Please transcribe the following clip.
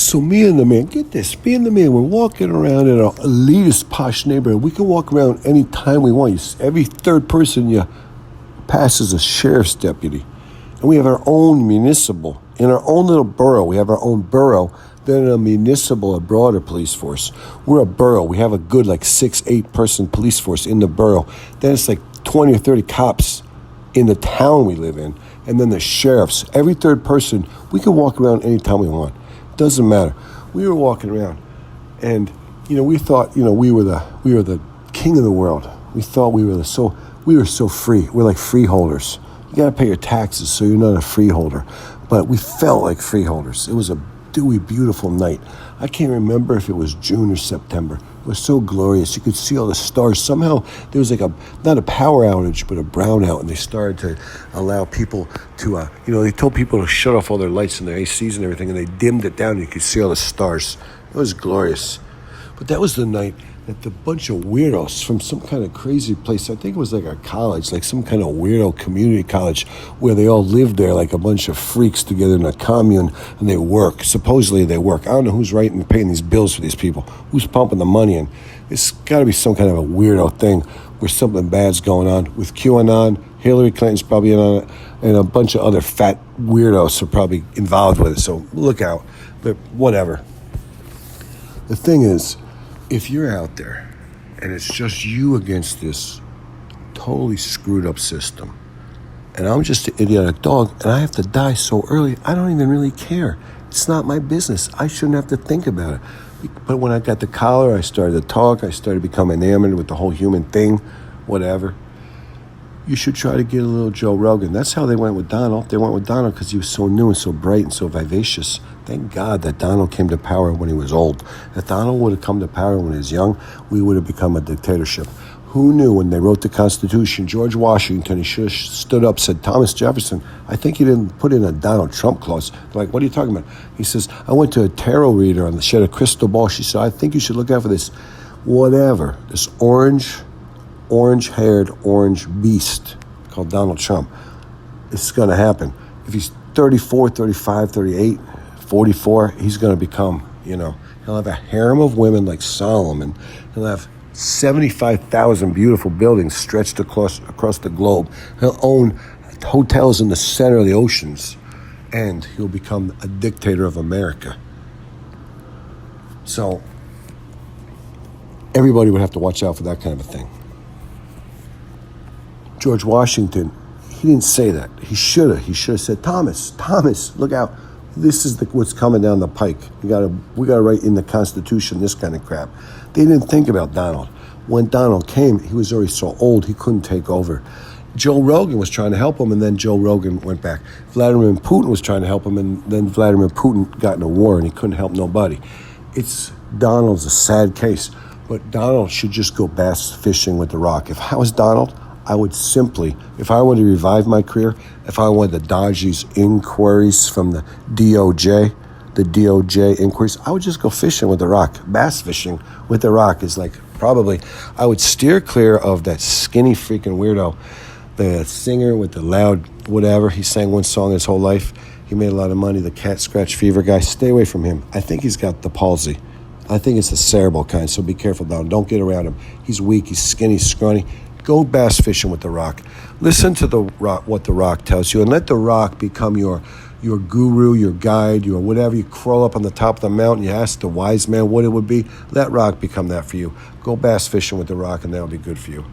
So me and the man, get this, me and the man, we're walking around in our elitist posh neighborhood. We can walk around any time we want. Every third person you pass is a sheriff's deputy. And we have our own municipal. In our own little borough, we have our own borough, then a municipal, a broader police force. We're a borough. We have a good 6-8 person police force in the borough. Then it's 20 or 30 cops in the town we live in. And then the sheriffs. Every third person, we can walk around anytime we want. Doesn't matter. We were walking around, and we thought we were the king of the world. We thought we were so free. We're like freeholders. You got to pay your taxes, so you're not a freeholder. But we felt like freeholders. It was a dewy, beautiful night. I can't remember if it was June or September. It was so glorious. You could see all the stars. Somehow there was not a power outage, but a brownout, and they started to allow people to, they told people to shut off all their lights and their ACs and everything, and they dimmed it down, and you could see all the stars. It was glorious. But that was the night that the bunch of weirdos from some kind of crazy place, I think it was a college, some kind of weirdo community college, where they all lived there like a bunch of freaks together in a commune, and they work. Supposedly they work. I don't know who's writing and paying these bills for these people, who's pumping the money in. It's got to be some kind of a weirdo thing where something bad's going on with QAnon. Hillary Clinton's probably in on it, and a bunch of other fat weirdos are probably involved with it, so look out. But whatever. The thing is, if you're out there and it's just you against this totally screwed up system, and I'm just an idiotic dog and I have to die so early, I don't even really care. It's not my business. I shouldn't have to think about it. But when I got the collar, I started to talk. I started to become enamored with the whole human thing, whatever. You should try to get a little Joe Rogan. That's how they went with Donald. They went with Donald because he was so new and so bright and so vivacious. Thank God that Donald came to power when he was old. If Donald would have come to power when he was young, we would have become a dictatorship. Who knew when they wrote the Constitution, George Washington, he should have stood up, said, Thomas Jefferson, I think he didn't put in a Donald Trump clause. They're like, what are you talking about? He says, I went to a tarot reader and she had a crystal ball. She said, I think you should look out for this, whatever, this orange-haired orange beast called Donald Trump. It's going to happen. If he's 34, 35, 38, 44, he's going to become, he'll have a harem of women like Solomon. He'll have 75,000 beautiful buildings stretched across the globe. He'll own hotels in the center of the oceans, and he'll become a dictator of America. So everybody would have to watch out for that kind of a thing. George Washington, he didn't say that. He should have. He should have said, Thomas, look out. This is what's coming down the pike. We got to write in the Constitution this kind of crap. They didn't think about Donald. When Donald came, he was already so old he couldn't take over. Joe Rogan was trying to help him, and then Joe Rogan went back. Vladimir Putin was trying to help him, and then Vladimir Putin got in a war, and he couldn't help nobody. Donald's a sad case, but Donald should just go bass fishing with The Rock. If I was Donald, I would simply, if I wanted to revive my career, if I wanted to dodge these inquiries from the DOJ inquiries, I would just go fishing with The Rock. Bass fishing with The Rock is probably, I would steer clear of that skinny freaking weirdo, the singer with the loud whatever. He sang one song his whole life. He made a lot of money, the cat scratch fever guy. Stay away from him. I think he's got the palsy. I think it's the cerebral kind, so be careful, Donald. Don't get around him. He's weak, he's skinny, scrawny. Go bass fishing with The Rock. Listen to what The Rock tells you, and let The Rock become your guru, your guide, your whatever. You crawl up on the top of the mountain, you ask the wise man what it would be. Let Rock become that for you. Go bass fishing with The Rock, and that'll be good for you.